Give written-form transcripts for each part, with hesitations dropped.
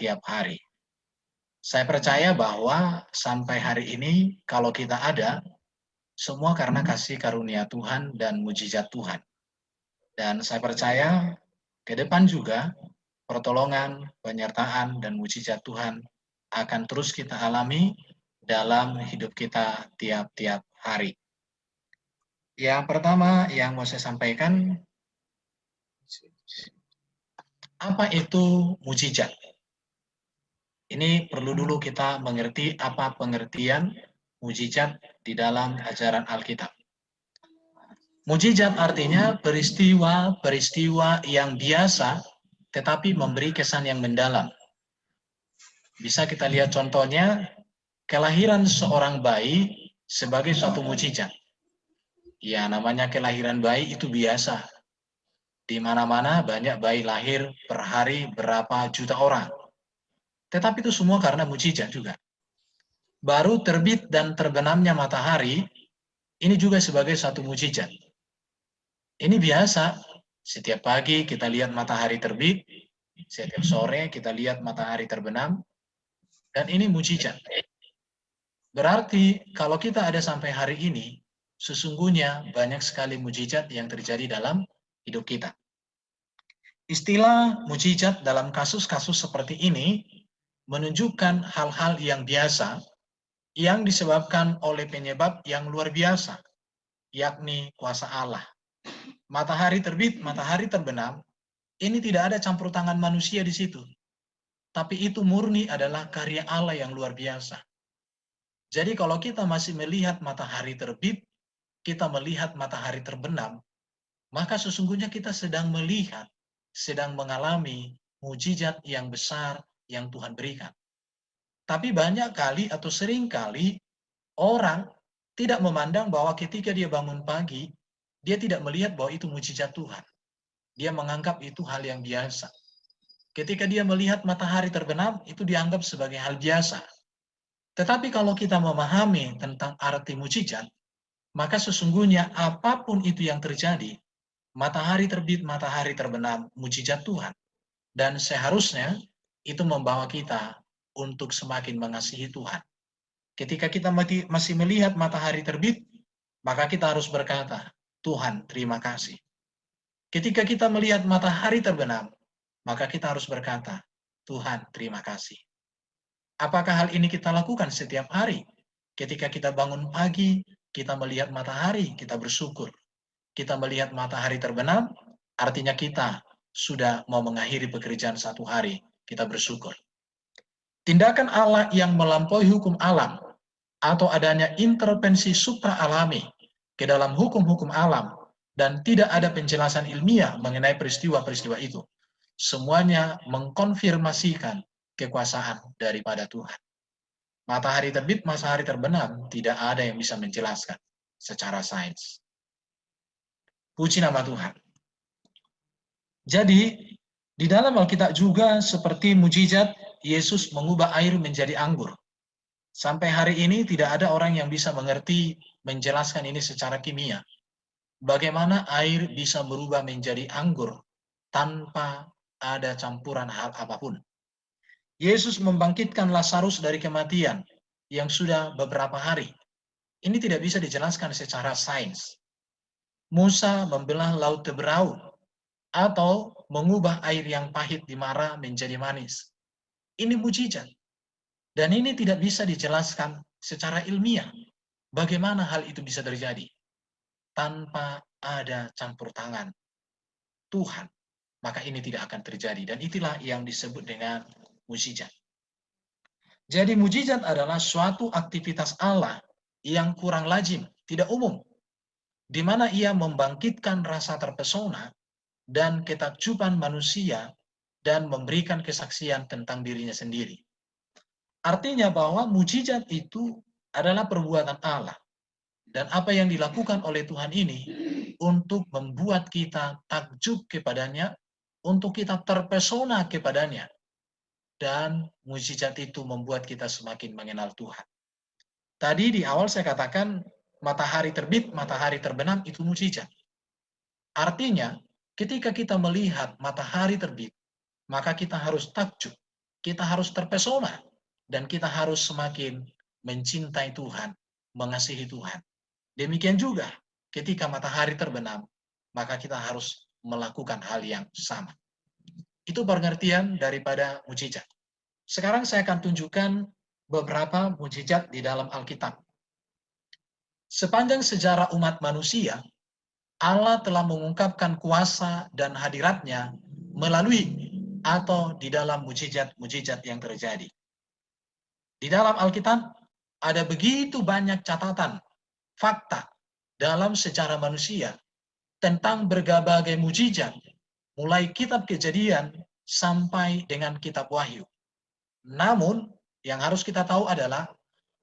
setiap hari. Saya percaya bahwa sampai hari ini kalau kita ada, semua karena kasih karunia Tuhan dan mujizat Tuhan. Dan saya percaya ke depan juga pertolongan, penyertaan, dan mujizat Tuhan akan terus kita alami dalam hidup kita tiap-tiap hari. Yang pertama yang mau saya sampaikan, apa itu mujizat? Ini perlu dulu kita mengerti apa pengertian mujizat di dalam ajaran Alkitab. Mujizat artinya peristiwa-peristiwa yang biasa tetapi memberi kesan yang mendalam. Bisa kita lihat contohnya, kelahiran seorang bayi sebagai suatu mujizat. Ya, namanya kelahiran bayi itu biasa. Di mana-mana banyak bayi lahir per hari berapa juta orang. Tetapi itu semua karena mujizat juga. Baru terbit dan terbenamnya matahari, ini juga sebagai satu mujizat. Ini biasa, setiap pagi kita lihat matahari terbit, setiap sore kita lihat matahari terbenam, dan ini mujizat. Berarti kalau kita ada sampai hari ini, sesungguhnya banyak sekali mujizat yang terjadi dalam hidup kita. Istilah mujizat dalam kasus-kasus seperti ini menunjukkan hal-hal yang biasa yang disebabkan oleh penyebab yang luar biasa, yakni kuasa Allah. Matahari terbit, matahari terbenam, ini tidak ada campur tangan manusia di situ. Tapi itu murni adalah karya Allah yang luar biasa. Jadi kalau kita masih melihat matahari terbit, kita melihat matahari terbenam, maka sesungguhnya kita sedang melihat, sedang mengalami mujizat yang besar yang Tuhan berikan. Tapi banyak kali atau sering kali orang tidak memandang bahwa ketika dia bangun pagi, dia tidak melihat bahwa itu mujizat Tuhan. Dia menganggap itu hal yang biasa. Ketika dia melihat matahari terbenam, itu dianggap sebagai hal biasa. Tetapi kalau kita memahami tentang arti mujizat, maka sesungguhnya apapun itu yang terjadi, matahari terbit, matahari terbenam, mujizat Tuhan. Dan seharusnya itu membawa kita untuk semakin mengasihi Tuhan. Ketika kita masih melihat matahari terbit, maka kita harus berkata, Tuhan, terima kasih. Ketika kita melihat matahari terbenam, maka kita harus berkata, Tuhan, terima kasih. Apakah hal ini kita lakukan setiap hari? Ketika kita bangun pagi, kita melihat matahari, kita bersyukur. Kita melihat matahari terbenam, artinya kita sudah mau mengakhiri pekerjaan satu hari, kita bersyukur. Tindakan Allah yang melampaui hukum alam atau adanya intervensi supra-alami ke dalam hukum-hukum alam dan tidak ada penjelasan ilmiah mengenai peristiwa-peristiwa itu, semuanya mengkonfirmasikan kekuasaan daripada Tuhan. Matahari terbit, matahari terbenam, tidak ada yang bisa menjelaskan secara sains. Puji nama Tuhan. Jadi, di dalam Alkitab juga seperti mujizat, Yesus mengubah air menjadi anggur. Sampai hari ini tidak ada orang yang bisa mengerti, menjelaskan ini secara kimia. Bagaimana air bisa berubah menjadi anggur tanpa ada campuran hal apapun. Yesus membangkitkan Lazarus dari kematian yang sudah beberapa hari. Ini tidak bisa dijelaskan secara sains. Musa membelah laut Teberau atau mengubah air yang pahit di Mara menjadi manis. Ini mujizat. Dan ini tidak bisa dijelaskan secara ilmiah. Bagaimana hal itu bisa terjadi? Tanpa ada campur tangan Tuhan, maka ini tidak akan terjadi. Dan itulah yang disebut dengan mujizat. Jadi mujizat adalah suatu aktivitas Allah yang kurang lazim, tidak umum, di mana ia membangkitkan rasa terpesona dan ketakjuban manusia dan memberikan kesaksian tentang dirinya sendiri. Artinya bahwa mujizat itu adalah perbuatan Allah. Dan apa yang dilakukan oleh Tuhan ini untuk membuat kita takjub kepadanya, untuk kita terpesona kepadanya. Dan mujizat itu membuat kita semakin mengenal Tuhan. Tadi di awal saya katakan matahari terbit, matahari terbenam itu mujizat. Artinya ketika kita melihat matahari terbit, maka kita harus takjub. kita harus terpesona, dan kita harus semakin mencintai Tuhan, mengasihi Tuhan. Demikian juga ketika matahari terbenam, maka kita harus melakukan hal yang sama. Itu pengertian daripada mujizat. Sekarang saya akan tunjukkan beberapa mujizat di dalam Alkitab. Sepanjang sejarah umat manusia, Allah telah mengungkapkan kuasa dan hadiratnya melalui atau di dalam mujizat-mujizat yang terjadi. Di dalam Alkitab ada begitu banyak catatan, fakta dalam sejarah manusia tentang berbagai mujizat, mulai kitab Kejadian sampai dengan kitab Wahyu. Namun, yang harus kita tahu adalah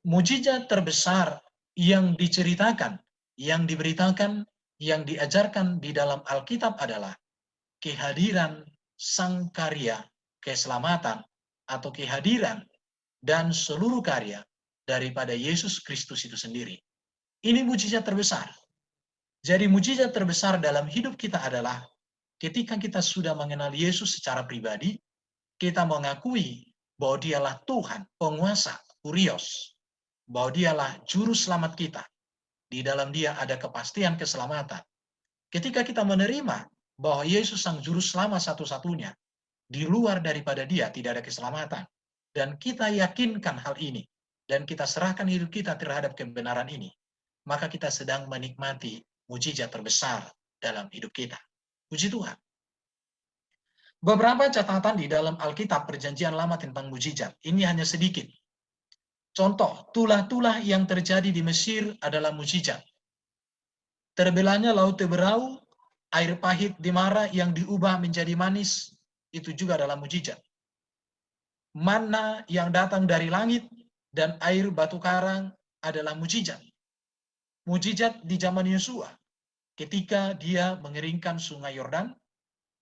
mujizat terbesar yang diceritakan, yang diberitakan, yang diajarkan di dalam Alkitab adalah kehadiran sang karya keselamatan atau kehadiran dan seluruh karya daripada Yesus Kristus itu sendiri. Ini mujizat terbesar. Jadi mujizat terbesar dalam hidup kita adalah ketika kita sudah mengenal Yesus secara pribadi, kita mengakui bahwa dialah Tuhan, penguasa, Kurios, bahwa dialah juru selamat kita. Di dalam dia ada kepastian keselamatan. Ketika kita menerima bahwa Yesus sang juru selamat satu-satunya, di luar daripada dia tidak ada keselamatan, dan kita yakinkan hal ini, dan kita serahkan hidup kita terhadap kebenaran ini, maka kita sedang menikmati mujizat terbesar dalam hidup kita. Puji Tuhan. Beberapa catatan di dalam Alkitab Perjanjian Lama tentang mujizat. Ini hanya sedikit. Contoh, tulah-tulah yang terjadi di Mesir adalah mujizat. Terbelahnya laut Teberau, air pahit di Mara yang diubah menjadi manis, itu juga adalah mujizat. Manna yang datang dari langit dan air batu karang adalah mujizat. Mujizat di zaman Yosua, ketika dia mengeringkan sungai Yordan,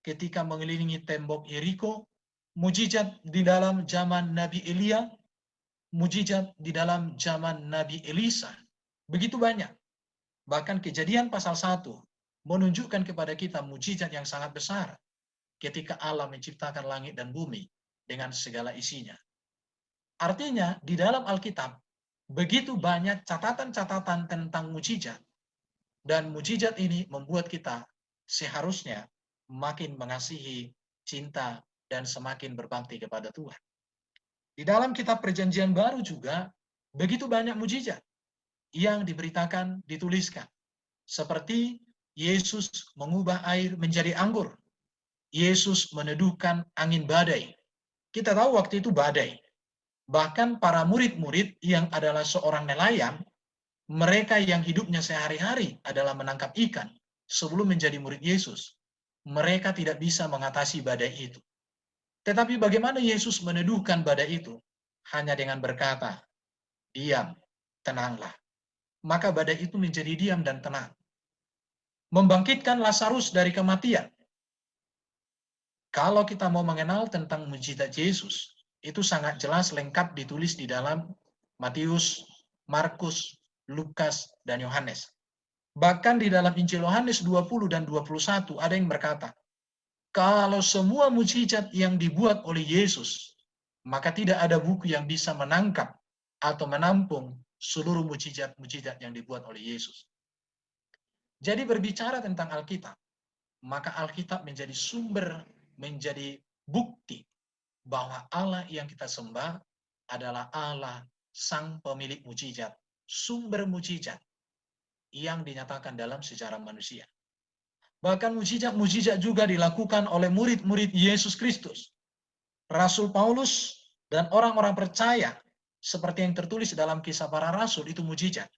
ketika mengelilingi tembok Yeriko, mujizat di dalam zaman Nabi Elia, mujizat di dalam zaman Nabi Elisa. Begitu banyak. Bahkan Kejadian pasal 1 menunjukkan kepada kita mujizat yang sangat besar ketika Allah menciptakan langit dan bumi dengan segala isinya. Artinya, di dalam Alkitab, begitu banyak catatan-catatan tentang mujizat, dan mujizat ini membuat kita seharusnya makin mengasihi, cinta, dan semakin berbakti kepada Tuhan. Di dalam kitab Perjanjian Baru juga, begitu banyak mujizat yang diberitakan, dituliskan. Seperti Yesus mengubah air menjadi anggur. Yesus meneduhkan angin badai. Kita tahu waktu itu badai. Bahkan para murid-murid yang adalah seorang nelayan, mereka yang hidupnya sehari-hari adalah menangkap ikan sebelum menjadi murid Yesus. Mereka tidak bisa mengatasi badai itu. Tetapi bagaimana Yesus meneduhkan badai itu? Hanya dengan berkata, diam, tenanglah. Maka badai itu menjadi diam dan tenang. Membangkitkan Lazarus dari kematian. Kalau kita mau mengenal tentang mujizat Yesus, itu sangat jelas lengkap ditulis di dalam Matius, Markus, Lukas, dan Yohanes. Bahkan di dalam Injil Yohanes 20 dan 21 ada yang berkata, kalau semua mujizat yang dibuat oleh Yesus, maka tidak ada buku yang bisa menangkap atau menampung seluruh mujizat-mujizat yang dibuat oleh Yesus. Jadi berbicara tentang Alkitab, maka Alkitab menjadi sumber, menjadi bukti bahwa Allah yang kita sembah adalah Allah sang pemilik mujizat, sumber mujizat yang dinyatakan dalam sejarah manusia. Bahkan mujizat-mujizat juga dilakukan oleh murid-murid Yesus Kristus. Rasul Paulus dan orang-orang percaya seperti yang tertulis dalam Kisah Para Rasul itu mujizat.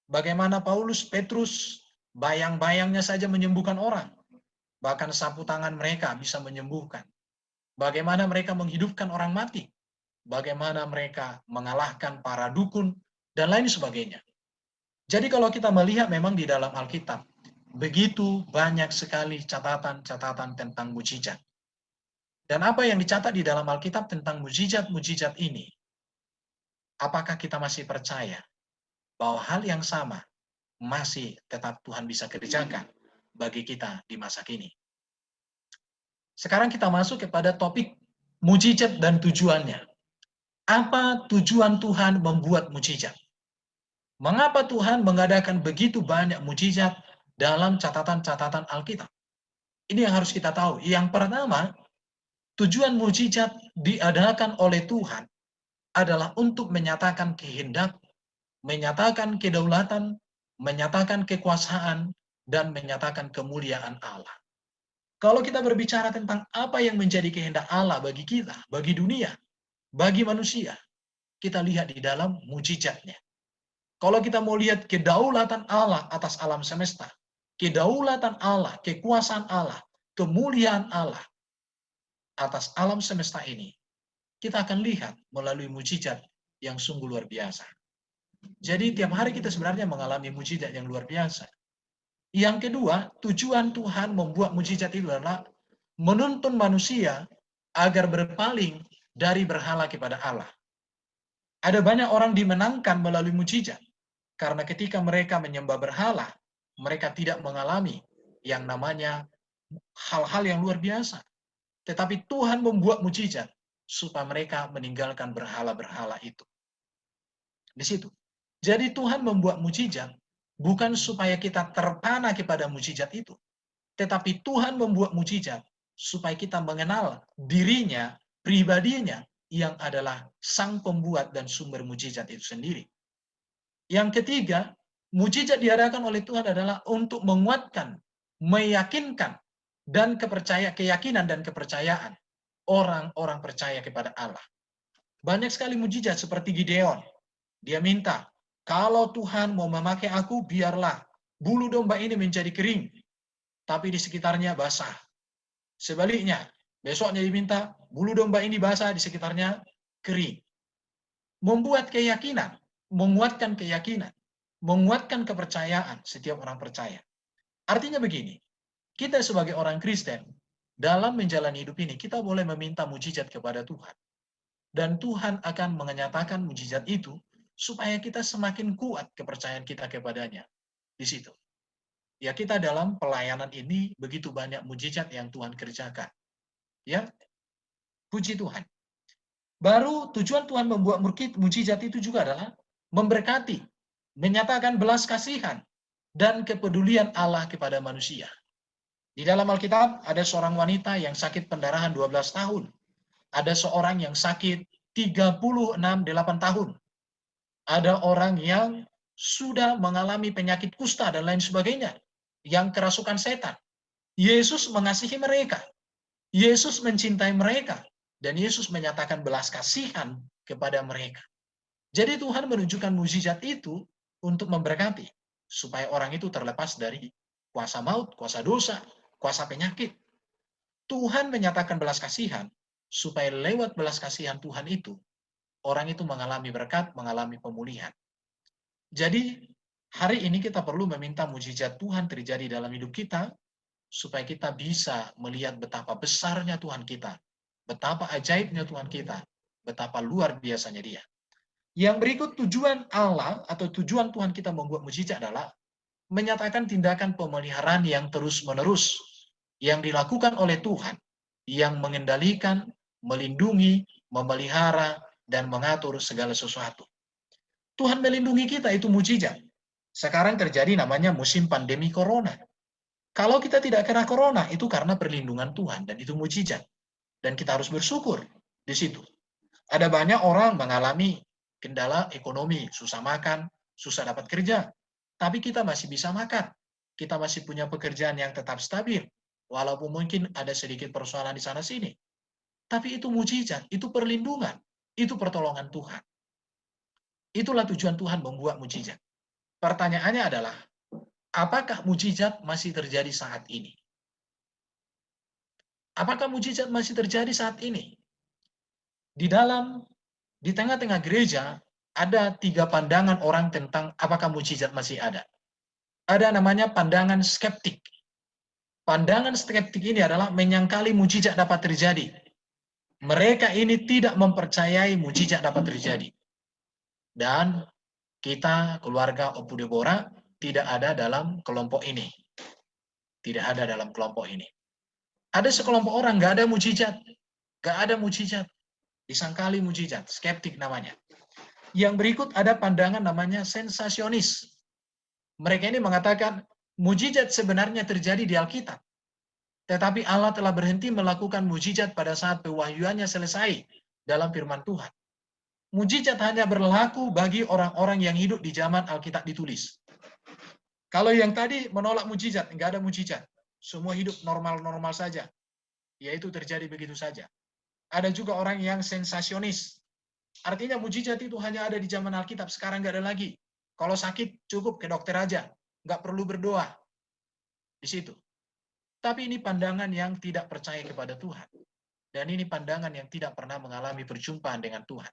Bagaimana Paulus, Petrus, bayang-bayangnya saja menyembuhkan orang. Bahkan sapu tangan mereka bisa menyembuhkan. Bagaimana mereka menghidupkan orang mati. Bagaimana mereka mengalahkan para dukun, dan lain sebagainya. Jadi kalau kita melihat memang di dalam Alkitab, begitu banyak sekali catatan-catatan tentang mujizat. Dan apa yang dicatat di dalam Alkitab tentang mujizat-mujizat ini, apakah kita masih percaya bahwa hal yang sama masih tetap Tuhan bisa kerjakan bagi kita di masa kini? Sekarang kita masuk kepada topik Mujizat dan tujuannya. Apa tujuan Tuhan membuat mujizat? Mengapa Tuhan mengadakan begitu banyak mujizat dalam catatan-catatan Alkitab? Ini yang harus kita tahu. Yang pertama, tujuan mujizat diadakan oleh Tuhan adalah untuk menyatakan kehendak, menyatakan kedaulatan, menyatakan kekuasaan, dan menyatakan kemuliaan Allah. Kalau kita berbicara tentang apa yang menjadi kehendak Allah bagi kita, bagi dunia, bagi manusia, kita lihat di dalam mujizatnya. Kalau kita mau lihat kedaulatan Allah atas alam semesta, kedaulatan Allah, kekuasaan Allah, kemuliaan Allah atas alam semesta ini, kita akan lihat melalui mujizat yang sungguh luar biasa. Jadi tiap hari kita sebenarnya mengalami mujizat yang luar biasa. Yang kedua, tujuan Tuhan membuat mujizat itu adalah menuntun manusia agar berpaling dari berhala kepada Allah. Ada banyak orang dimenangkan melalui mujizat, karena ketika mereka menyembah berhala, mereka tidak mengalami yang namanya hal-hal yang luar biasa. Tetapi Tuhan membuat mujizat supaya mereka meninggalkan berhala-berhala itu. Di situ. Jadi Tuhan membuat mujizat bukan supaya kita terpana kepada mujizat itu, tetapi Tuhan membuat mujizat supaya kita mengenal dirinya, pribadinya, yang adalah sang pembuat dan sumber mujizat itu sendiri. Yang ketiga, mujizat diadakan oleh Tuhan adalah untuk menguatkan, meyakinkan, dan keyakinan dan kepercayaan orang-orang percaya kepada Allah. Banyak sekali mujizat seperti Gideon. Dia minta, kalau Tuhan mau memakai aku, biarlah bulu domba ini menjadi kering, tapi di sekitarnya basah. Sebaliknya, besoknya diminta, bulu domba ini basah, di sekitarnya kering. Membuat keyakinan, menguatkan keyakinan, menguatkan kepercayaan setiap orang percaya. Artinya begini, kita sebagai orang Kristen, dalam menjalani hidup ini, kita boleh meminta mujizat kepada Tuhan. Dan Tuhan akan menyatakan mujizat itu, supaya kita semakin kuat kepercayaan kita kepadanya. Di situ. Ya, kita dalam pelayanan ini begitu banyak mujizat yang Tuhan kerjakan. Ya, puji Tuhan. Baru tujuan Tuhan membuat mujizat itu juga adalah memberkati, menyatakan belas kasihan, dan kepedulian Allah kepada manusia. Di dalam Alkitab ada seorang wanita yang sakit pendarahan 12 tahun. Ada seorang yang sakit 36-8 tahun. Ada orang yang sudah mengalami penyakit kusta dan lain sebagainya, yang kerasukan setan. Yesus mengasihi mereka. Yesus mencintai mereka. Dan Yesus menyatakan belas kasihan kepada mereka. Jadi Tuhan menunjukkan mujizat itu untuk memberkati, supaya orang itu terlepas dari kuasa maut, kuasa dosa, kuasa penyakit. Tuhan menyatakan belas kasihan, supaya lewat belas kasihan Tuhan itu, orang itu mengalami berkat, mengalami pemulihan. Jadi hari ini kita perlu meminta mujizat Tuhan terjadi dalam hidup kita, supaya kita bisa melihat betapa besarnya Tuhan kita, betapa ajaibnya Tuhan kita, betapa luar biasanya Dia. Yang berikut tujuan Allah atau tujuan Tuhan kita membuat mujizat adalah menyatakan tindakan pemeliharaan yang terus-menerus yang dilakukan oleh Tuhan, yang mengendalikan, melindungi, memelihara, dan mengatur segala sesuatu. Tuhan melindungi kita, itu mujizat. Sekarang terjadi namanya musim pandemi corona. Kalau kita tidak kena corona, itu karena perlindungan Tuhan, dan itu mujizat. Dan kita harus bersyukur di situ. Ada banyak orang mengalami kendala ekonomi, susah makan, susah dapat kerja. Tapi kita masih bisa makan. Kita masih punya pekerjaan yang tetap stabil. Walaupun mungkin ada sedikit persoalan di sana-sini. Tapi itu mujizat, itu perlindungan, itu pertolongan Tuhan. Itulah tujuan Tuhan membuat mujizat. Pertanyaannya adalah, apakah mujizat masih terjadi saat ini? Apakah mujizat masih terjadi saat ini? Di tengah-tengah gereja, ada 3 pandangan orang tentang apakah mujizat masih ada. Ada namanya pandangan skeptik. Pandangan skeptik ini adalah menyangkali mujizat dapat terjadi. Mereka ini tidak mempercayai mujizat dapat terjadi. Dan kita, keluarga Opu Deborah, tidak ada dalam kelompok ini. Tidak ada dalam kelompok ini. Ada sekelompok orang, nggak ada mujizat. Gak ada mujizat. Disangkali mujizat, skeptik namanya. Yang berikut ada pandangan namanya sensasionis. Mereka ini mengatakan mujizat sebenarnya terjadi di Alkitab. Tetapi Allah telah berhenti melakukan mujizat pada saat pewahyuannya selesai dalam firman Tuhan. Mujizat hanya berlaku bagi orang-orang yang hidup di zaman Alkitab ditulis. Kalau yang tadi menolak mujizat, enggak ada mujizat. Semua hidup normal-normal saja. Yaitu terjadi begitu saja. Ada juga orang yang sensasionis. Artinya mujizat itu hanya ada di zaman Alkitab, sekarang enggak ada lagi. Kalau sakit, cukup ke dokter aja. Enggak perlu berdoa. Di situ. Tapi ini pandangan yang tidak percaya kepada Tuhan. Dan ini pandangan yang tidak pernah mengalami perjumpaan dengan Tuhan.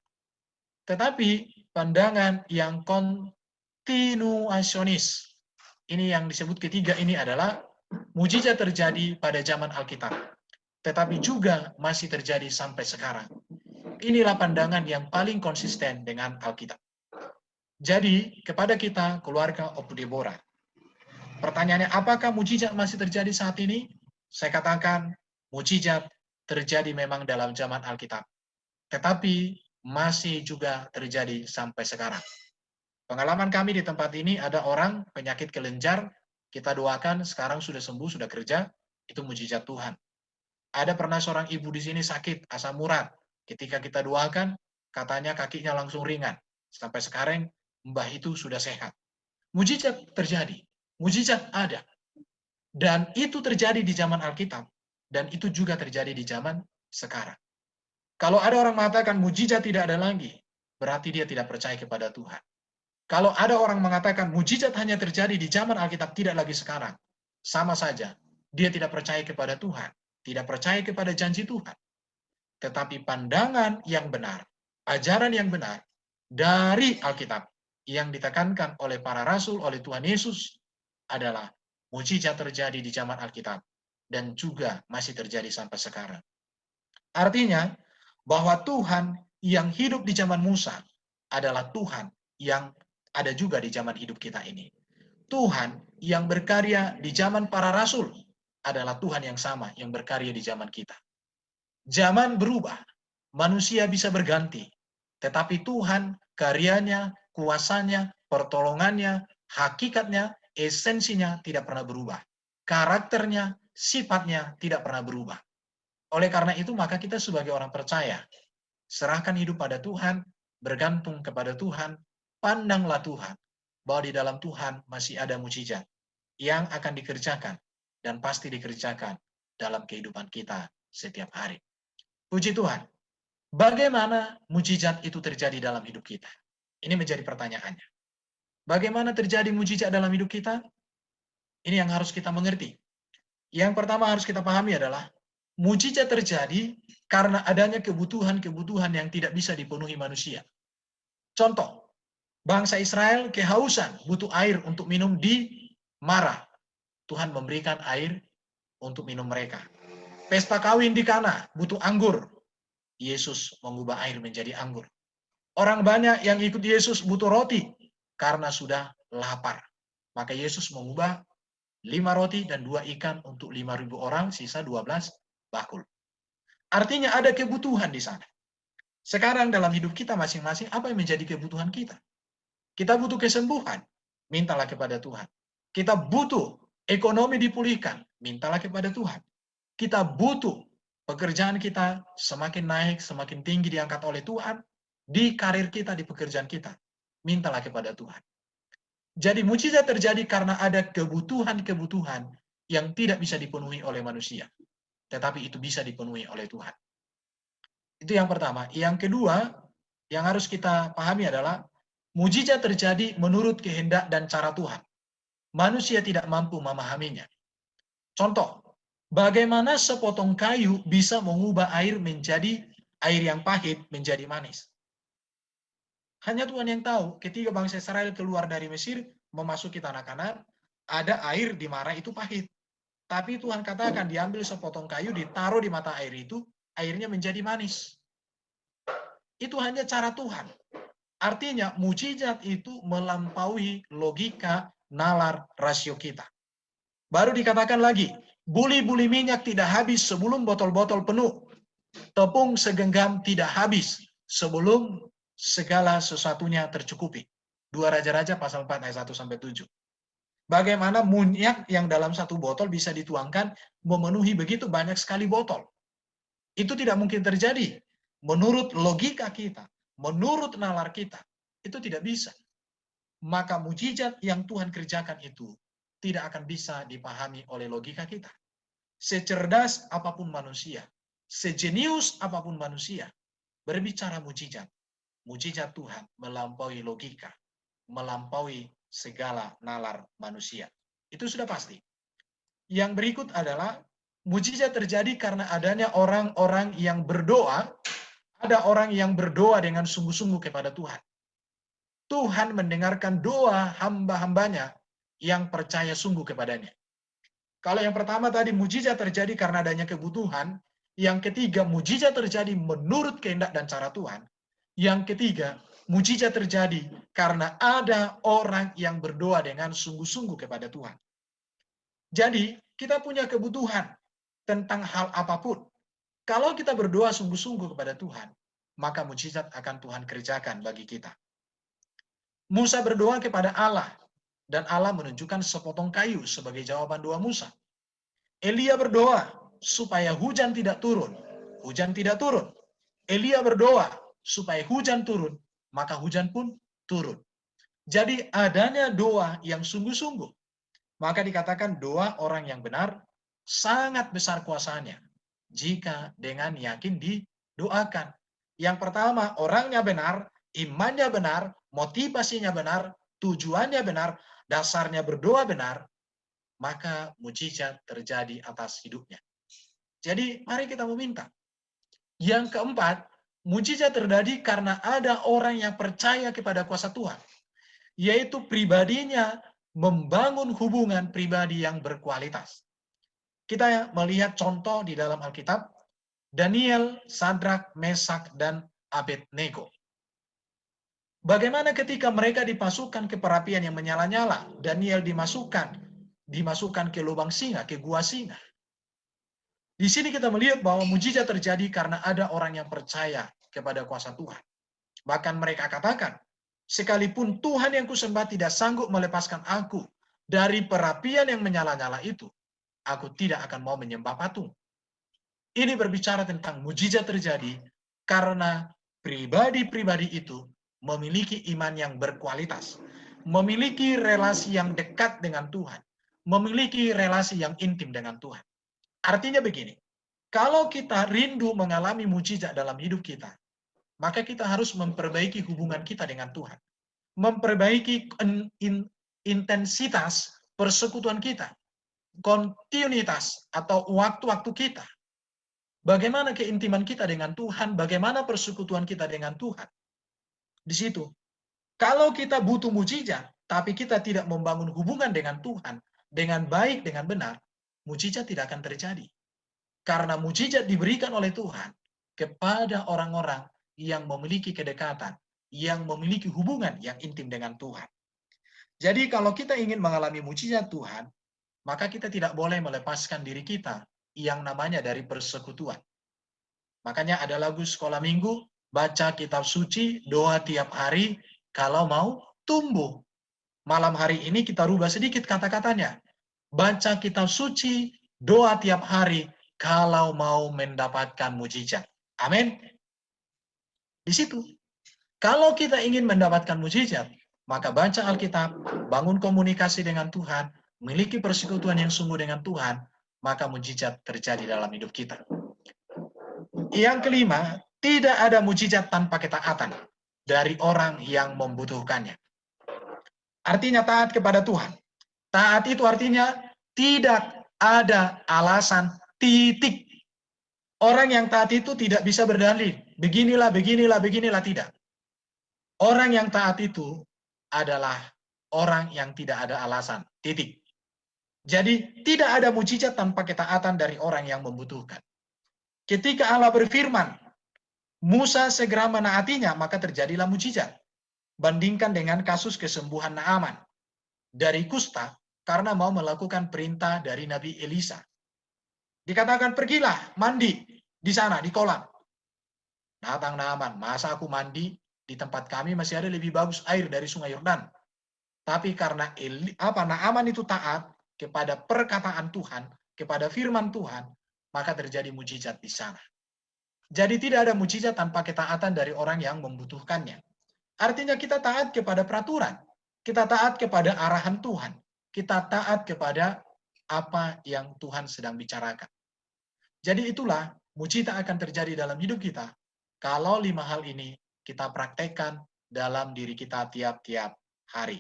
Tetapi pandangan yang kontinuasionis, ini yang disebut ketiga ini adalah mujizat terjadi pada zaman Alkitab, tetapi juga masih terjadi sampai sekarang. Inilah pandangan yang paling konsisten dengan Alkitab. Jadi, kepada kita, keluarga Opu Deborah, pertanyaannya, apakah mujizat masih terjadi saat ini? Saya katakan, mujizat terjadi memang dalam zaman Alkitab, tetapi masih juga terjadi sampai sekarang. Pengalaman kami di tempat ini, ada orang penyakit kelenjar, kita doakan, sekarang sudah sembuh, sudah kerja, itu mujizat Tuhan. Ada pernah seorang ibu di sini sakit, asam urat, ketika kita doakan, katanya kakinya langsung ringan. Sampai sekarang, mbah itu sudah sehat. Mujizat terjadi, mujizat ada. Dan itu terjadi di zaman Alkitab, dan itu juga terjadi di zaman sekarang. Kalau ada orang mengatakan mujizat tidak ada lagi, berarti dia tidak percaya kepada Tuhan. Kalau ada orang mengatakan mujizat hanya terjadi di zaman Alkitab, tidak lagi sekarang, sama saja. Dia tidak percaya kepada Tuhan, tidak percaya kepada janji Tuhan. Tetapi pandangan yang benar, ajaran yang benar dari Alkitab yang ditekankan oleh para rasul, oleh Tuhan Yesus adalah mujizat terjadi di zaman Alkitab dan juga masih terjadi sampai sekarang. Artinya bahwa Tuhan yang hidup di zaman Musa adalah Tuhan yang ada juga di zaman hidup kita ini. Tuhan yang berkarya di zaman para rasul adalah Tuhan yang sama yang berkarya di zaman kita. Zaman berubah, manusia bisa berganti, tetapi Tuhan, karyanya, kuasanya, pertolongannya, hakikatnya, esensinya tidak pernah berubah. Karakternya, sifatnya tidak pernah berubah. Oleh karena itu, maka kita sebagai orang percaya, serahkan hidup pada Tuhan, bergantung kepada Tuhan, pandanglah Tuhan, bahwa di dalam Tuhan masih ada mujizat yang akan dikerjakan, dan pasti dikerjakan dalam kehidupan kita setiap hari. Puji Tuhan. Bagaimana mujizat itu terjadi dalam hidup kita? Ini menjadi pertanyaannya. Bagaimana terjadi mujizat dalam hidup kita? Ini yang harus kita mengerti. Yang pertama harus kita pahami adalah, mujizat terjadi karena adanya kebutuhan-kebutuhan yang tidak bisa dipenuhi manusia. Contoh, bangsa Israel kehausan, butuh air untuk minum di Mara. Tuhan memberikan air untuk minum mereka. Pesta kawin di Kana, butuh anggur. Yesus mengubah air menjadi anggur. Orang banyak yang ikut Yesus butuh roti karena sudah lapar. Maka Yesus mengubah 5 roti dan 2 ikan untuk 5.000 orang, sisa 12 bakul. Artinya ada kebutuhan di sana. Sekarang dalam hidup kita masing-masing, apa yang menjadi kebutuhan kita? Kita butuh kesembuhan, mintalah kepada Tuhan. Kita butuh ekonomi dipulihkan, mintalah kepada Tuhan. Kita butuh pekerjaan kita semakin naik, semakin tinggi diangkat oleh Tuhan, di karir kita, di pekerjaan kita, mintalah kepada Tuhan. Jadi mujizat terjadi karena ada kebutuhan-kebutuhan yang tidak bisa dipenuhi oleh manusia, tetapi itu bisa dipenuhi oleh Tuhan. Itu yang pertama. Yang kedua, yang harus kita pahami adalah, mujizat terjadi menurut kehendak dan cara Tuhan. Manusia tidak mampu memahaminya. Contoh, bagaimana sepotong kayu bisa mengubah air menjadi air yang pahit menjadi manis? Hanya Tuhan yang tahu. Ketika bangsa Israel keluar dari Mesir, memasuki tanah Kanaan, ada air di Mara itu pahit. Tapi Tuhan katakan diambil sepotong kayu, ditaruh di mata air itu, airnya menjadi manis. Itu hanya cara Tuhan. Artinya mujizat itu melampaui logika, nalar, rasio kita. Baru dikatakan lagi, buli-buli minyak tidak habis sebelum botol-botol penuh. Tepung segenggam tidak habis sebelum segala sesuatunya tercukupi. 2 Raja-Raja pasal 4 ayat 1-7. Bagaimana minyak yang dalam satu botol bisa dituangkan memenuhi begitu banyak sekali botol. Itu tidak mungkin terjadi. Menurut logika kita, menurut nalar kita, itu tidak bisa. Maka mujizat yang Tuhan kerjakan itu tidak akan bisa dipahami oleh logika kita. Secerdas apapun manusia, sejenius apapun manusia, berbicara mujizat, mujizat Tuhan melampaui logika, melampaui segala nalar manusia. Itu sudah pasti. Yang berikut adalah mujizat terjadi karena adanya orang-orang yang berdoa, ada orang yang berdoa dengan sungguh-sungguh kepada Tuhan. Tuhan mendengarkan doa hamba-hambanya yang percaya sungguh kepadanya. Kalau yang pertama tadi mujizat terjadi karena adanya kebutuhan, yang ketiga mujizat terjadi menurut kehendak dan cara Tuhan, yang ketiga mujizat terjadi karena ada orang yang berdoa dengan sungguh-sungguh kepada Tuhan. Jadi, kita punya kebutuhan tentang hal apapun. Kalau kita berdoa sungguh-sungguh kepada Tuhan, maka mujizat akan Tuhan kerjakan bagi kita. Musa berdoa kepada Allah, dan Allah menunjukkan sepotong kayu sebagai jawaban doa Musa. Elia berdoa supaya hujan tidak turun. Hujan tidak turun. Elia berdoa supaya hujan turun, maka hujan pun turun. Jadi adanya doa yang sungguh-sungguh. Maka dikatakan doa orang yang benar sangat besar kuasanya jika dengan yakin didoakan. Yang pertama, orangnya benar, imannya benar, motivasinya benar, tujuannya benar, dasarnya berdoa benar, maka mujizat terjadi atas hidupnya. Jadi mari kita meminta. Yang keempat, mujizat terjadi karena ada orang yang percaya kepada kuasa Tuhan, yaitu pribadinya membangun hubungan pribadi yang berkualitas. Kita melihat contoh di dalam Alkitab, Daniel, Sadrak, Mesak, dan Abednego. Bagaimana ketika mereka dimasukkan ke perapian yang menyala-nyala, Daniel dimasukkan ke lubang singa, ke gua singa. Di sini kita melihat bahwa mujizat terjadi karena ada orang yang percaya kepada kuasa Tuhan. Bahkan mereka katakan, sekalipun Tuhan yang kusembah tidak sanggup melepaskan aku dari perapian yang menyala-nyala itu, aku tidak akan mau menyembah patung. Ini berbicara tentang mujizat terjadi karena pribadi-pribadi itu memiliki iman yang berkualitas, memiliki relasi yang dekat dengan Tuhan, memiliki relasi yang intim dengan Tuhan. Artinya begini, kalau kita rindu mengalami mujizat dalam hidup kita, maka kita harus memperbaiki hubungan kita dengan Tuhan, memperbaiki intensitas persekutuan kita, kontinuitas atau waktu-waktu kita. Bagaimana keintiman kita dengan Tuhan, bagaimana persekutuan kita dengan Tuhan. Di situ, kalau kita butuh mujizat, tapi kita tidak membangun hubungan dengan Tuhan, dengan baik, dengan benar, mujizat tidak akan terjadi. Karena mujizat diberikan oleh Tuhan kepada orang-orang yang memiliki kedekatan, yang memiliki hubungan yang intim dengan Tuhan. Jadi kalau kita ingin mengalami mujizat Tuhan, maka kita tidak boleh melepaskan diri kita yang namanya dari persekutuan. Makanya ada lagu sekolah minggu, baca kitab suci, doa tiap hari, kalau mau tumbuh. Malam hari ini kita rubah sedikit kata-katanya. Baca kitab suci, doa tiap hari, kalau mau mendapatkan mujizat. Amin. Di situ. Kalau kita ingin mendapatkan mujizat, maka baca Alkitab, bangun komunikasi dengan Tuhan, memiliki persekutuan yang sungguh dengan Tuhan, maka mujizat terjadi dalam hidup kita. Yang kelima, tidak ada mujizat tanpa ketaatan dari orang yang membutuhkannya. Artinya taat kepada Tuhan. Taat itu artinya tidak ada alasan, titik. Orang yang taat itu tidak bisa berdalil. Beginilah, beginilah, beginilah, tidak. Orang yang taat itu adalah orang yang tidak ada alasan, titik. Jadi tidak ada mujizat tanpa ketaatan dari orang yang membutuhkan. Ketika Allah berfirman, Musa segera menaatinya, maka terjadilah mujizat. Bandingkan dengan kasus kesembuhan Naaman dari kusta karena mau melakukan perintah dari Nabi Elisa. Dikatakan, pergilah, mandi, di sana, di kolam. Datang Naaman, masa aku mandi di tempat kami masih ada lebih bagus air dari sungai Yordan. Tapi karena Naaman itu taat kepada perkataan Tuhan, kepada firman Tuhan, maka terjadi mujizat di sana. Jadi tidak ada mujizat tanpa ketaatan dari orang yang membutuhkannya. Artinya kita taat kepada peraturan, kita taat kepada arahan Tuhan, kita taat kepada apa yang Tuhan sedang bicarakan. Jadi itulah mujizat akan terjadi dalam hidup kita kalau 5 hal ini kita praktekkan dalam diri kita tiap-tiap hari.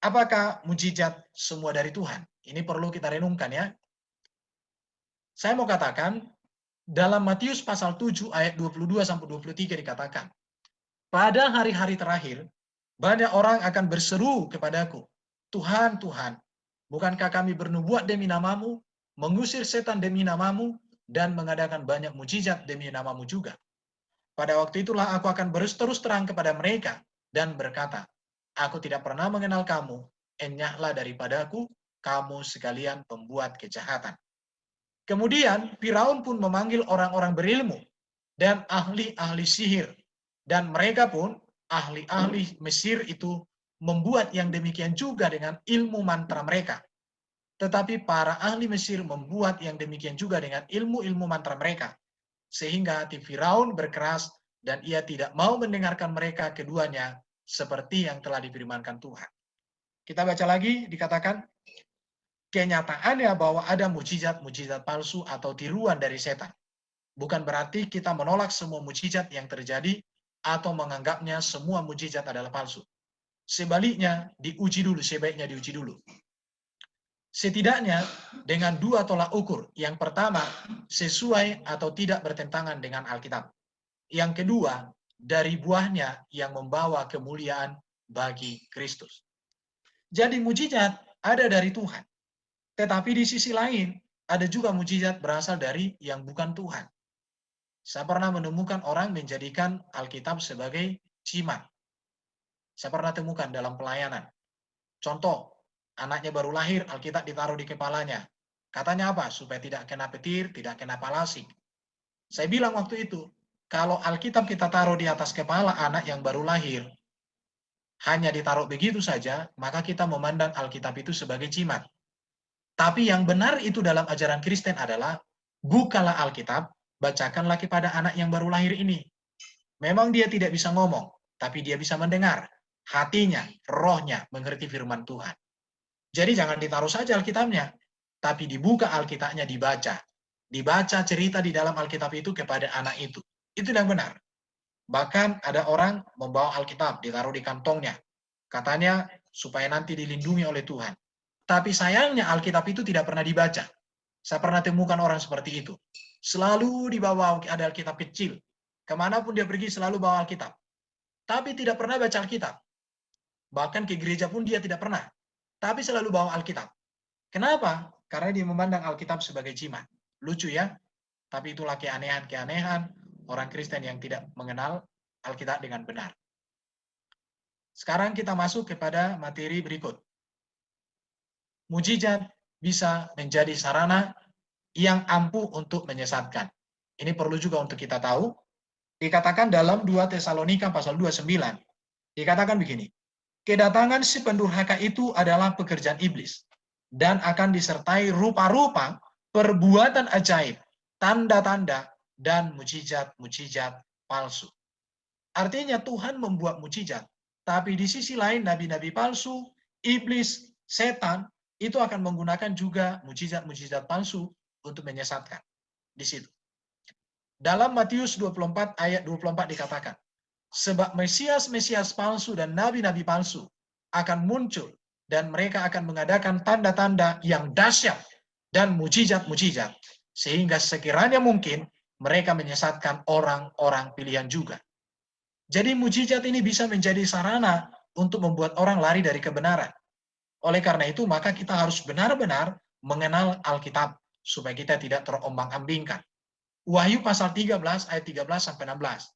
Apakah mujizat semua dari Tuhan? Ini perlu kita renungkan ya. Saya mau katakan, dalam Matius pasal 7 ayat 22-23 dikatakan, pada hari-hari terakhir, banyak orang akan berseru kepadaku, Tuhan, Tuhan, bukankah kami bernubuat demi namamu, mengusir setan demi namamu, dan mengadakan banyak mujizat demi namamu juga. Pada waktu itulah aku akan berterus terang kepada mereka dan berkata, aku tidak pernah mengenal kamu, enyahlah daripadaku, kamu sekalian pembuat kejahatan. Kemudian Firaun pun memanggil orang-orang berilmu dan ahli-ahli sihir, dan mereka pun, ahli-ahli Mesir itu, membuat yang demikian juga dengan ilmu mantra mereka. Tetapi para ahli Mesir membuat yang demikian juga dengan ilmu-ilmu mantra mereka. Sehingga hati Firaun berkeras dan ia tidak mau mendengarkan mereka keduanya seperti yang telah difirmankan Tuhan. Kita baca lagi, dikatakan, kenyataannya bahwa ada mujizat-mujizat palsu atau tiruan dari setan. Bukan berarti kita menolak semua mujizat yang terjadi atau menganggapnya semua mujizat adalah palsu. Sebaliknya, sebaiknya diuji dulu. Setidaknya dengan 2 tolak ukur. Yang pertama, sesuai atau tidak bertentangan dengan Alkitab. Yang kedua, dari buahnya yang membawa kemuliaan bagi Kristus. Jadi mujizat ada dari Tuhan. Tetapi di sisi lain, ada juga mujizat berasal dari yang bukan Tuhan. Saya pernah menemukan orang menjadikan Alkitab sebagai jimat. Saya pernah temukan dalam pelayanan. Contoh, anaknya baru lahir, Alkitab ditaruh di kepalanya. Katanya apa? Supaya tidak kena petir, tidak kena palasik. Saya bilang waktu itu, kalau Alkitab kita taruh di atas kepala anak yang baru lahir, hanya ditaruh begitu saja, maka kita memandang Alkitab itu sebagai jimat. Tapi yang benar itu dalam ajaran Kristen adalah, bukalah Alkitab, bacakanlah kepada anak yang baru lahir ini. Memang dia tidak bisa ngomong, tapi dia bisa mendengar. Hatinya, rohnya mengerti firman Tuhan. Jadi jangan ditaruh saja Alkitabnya, tapi dibuka Alkitabnya, dibaca. Dibaca cerita di dalam Alkitab itu kepada anak itu. Itu yang benar. Bahkan ada orang membawa Alkitab, ditaruh di kantongnya. Katanya supaya nanti dilindungi oleh Tuhan. Tapi sayangnya Alkitab itu tidak pernah dibaca. Saya pernah temukan orang seperti itu. Selalu dibawa ada Alkitab kecil. Kemanapun dia pergi selalu bawa Alkitab. Tapi tidak pernah baca Alkitab. Bahkan ke gereja pun dia tidak pernah. Tapi selalu bawa Alkitab. Kenapa? Karena dia memandang Alkitab sebagai jimat. Lucu ya? Tapi itulah keanehan-keanehan orang Kristen yang tidak mengenal Alkitab dengan benar. Sekarang kita masuk kepada materi berikut. Mujizat bisa menjadi sarana yang ampuh untuk menyesatkan. Ini perlu juga untuk kita tahu. Dikatakan dalam 2 Tesalonika pasal 29. Dikatakan begini. Kedatangan si pendurhaka itu adalah pekerjaan iblis dan akan disertai rupa-rupa perbuatan ajaib, tanda-tanda, dan mujizat-mujizat palsu. Artinya Tuhan membuat mujizat, tapi di sisi lain nabi-nabi palsu, iblis, setan, itu akan menggunakan juga mujizat-mujizat palsu untuk menyesatkan. Di situ. Dalam Matius 24 ayat 24 dikatakan, sebab Mesias-Mesias palsu dan nabi-nabi palsu akan muncul dan mereka akan mengadakan tanda-tanda yang dahsyat dan mujizat-mujizat sehingga sekiranya mungkin mereka menyesatkan orang-orang pilihan juga. Jadi mujizat ini bisa menjadi sarana untuk membuat orang lari dari kebenaran. Oleh karena itu maka kita harus benar-benar mengenal Alkitab supaya kita tidak terombang-ambingkan. Wahyu pasal 13 ayat 13 sampai 16.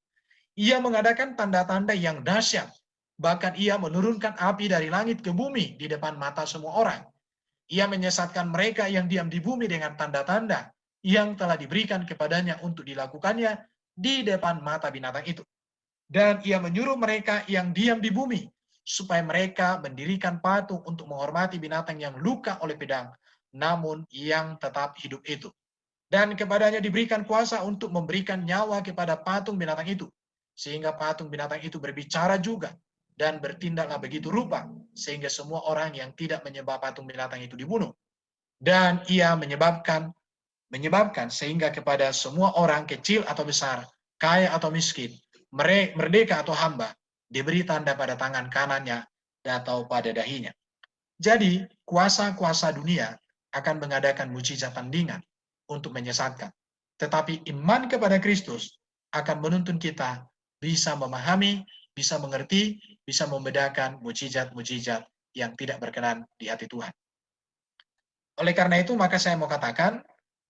Ia mengadakan tanda-tanda yang dahsyat. Bahkan ia menurunkan api dari langit ke bumi di depan mata semua orang. Ia menyesatkan mereka yang diam di bumi dengan tanda-tanda yang telah diberikan kepadanya untuk dilakukannya di depan mata binatang itu. Dan ia menyuruh mereka yang diam di bumi supaya mereka mendirikan patung untuk menghormati binatang yang luka oleh pedang, namun yang tetap hidup itu. Dan kepadanya diberikan kuasa untuk memberikan nyawa kepada patung binatang itu, sehingga patung binatang itu berbicara juga dan bertindaklah begitu rupa, sehingga semua orang yang tidak menyembah patung binatang itu dibunuh. Dan ia menyebabkan sehingga kepada semua orang kecil atau besar, kaya atau miskin, merdeka atau hamba, diberi tanda pada tangan kanannya atau pada dahinya. Jadi, kuasa-kuasa dunia akan mengadakan mujizat tandingan untuk menyesatkan. Tetapi iman kepada Kristus akan menuntun kita bisa memahami, bisa mengerti, bisa membedakan mujizat-mujizat yang tidak berkenan di hati Tuhan. Oleh karena itu, maka saya mau katakan,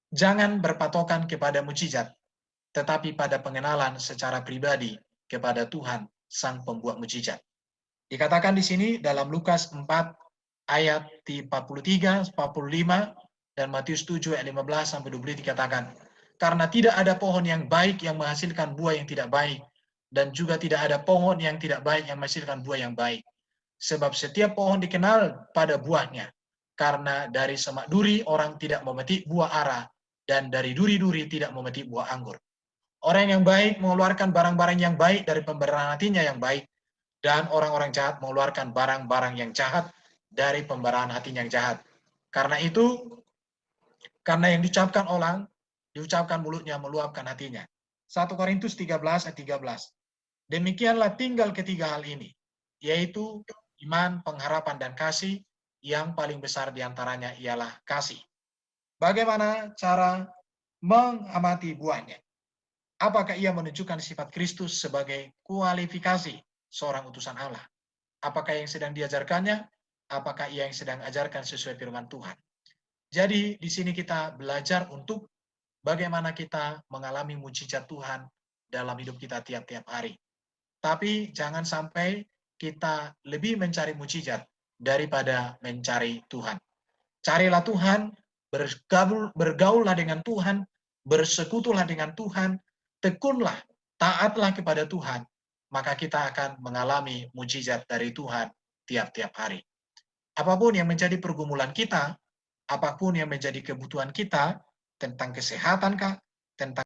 jangan berpatokan kepada mujizat, tetapi pada pengenalan secara pribadi kepada Tuhan, Sang Pembuat mujizat. Dikatakan di sini dalam Lukas 4 ayat 43, 45, dan Matius 7 ayat 15 sampai 20 dikatakan, karena tidak ada pohon yang baik yang menghasilkan buah yang tidak baik, dan juga tidak ada pohon yang tidak baik yang menghasilkan buah yang baik. Sebab setiap pohon dikenal pada buahnya, karena dari semak duri orang tidak memetik buah ara, dan dari duri-duri tidak memetik buah anggur. Orang yang baik mengeluarkan barang-barang yang baik dari pembenaran hatinya yang baik, dan orang-orang jahat mengeluarkan barang-barang yang jahat dari pembenaran hatinya yang jahat. Karena itu, karena yang diucapkan mulutnya meluapkan hatinya. 1 Korintus 13 ayat 13. Demikianlah tinggal ketiga hal ini, yaitu iman, pengharapan, dan kasih. Yang paling besar diantaranya ialah kasih. Bagaimana cara mengamati buahnya? Apakah ia menunjukkan sifat Kristus sebagai kualifikasi seorang utusan Allah? Apakah yang sedang diajarkannya? Apakah ia yang sedang ajarkan sesuai firman Tuhan? Jadi di sini kita belajar untuk bagaimana kita mengalami mujizat Tuhan dalam hidup kita tiap-tiap hari. Tapi jangan sampai kita lebih mencari mujizat daripada mencari Tuhan. Carilah Tuhan, bergaullah dengan Tuhan, bersekutulah dengan Tuhan, tekunlah, taatlah kepada Tuhan, maka kita akan mengalami mujizat dari Tuhan tiap-tiap hari. Apapun yang menjadi pergumulan kita, apapun yang menjadi kebutuhan kita, tentang kesehatan kah, tentang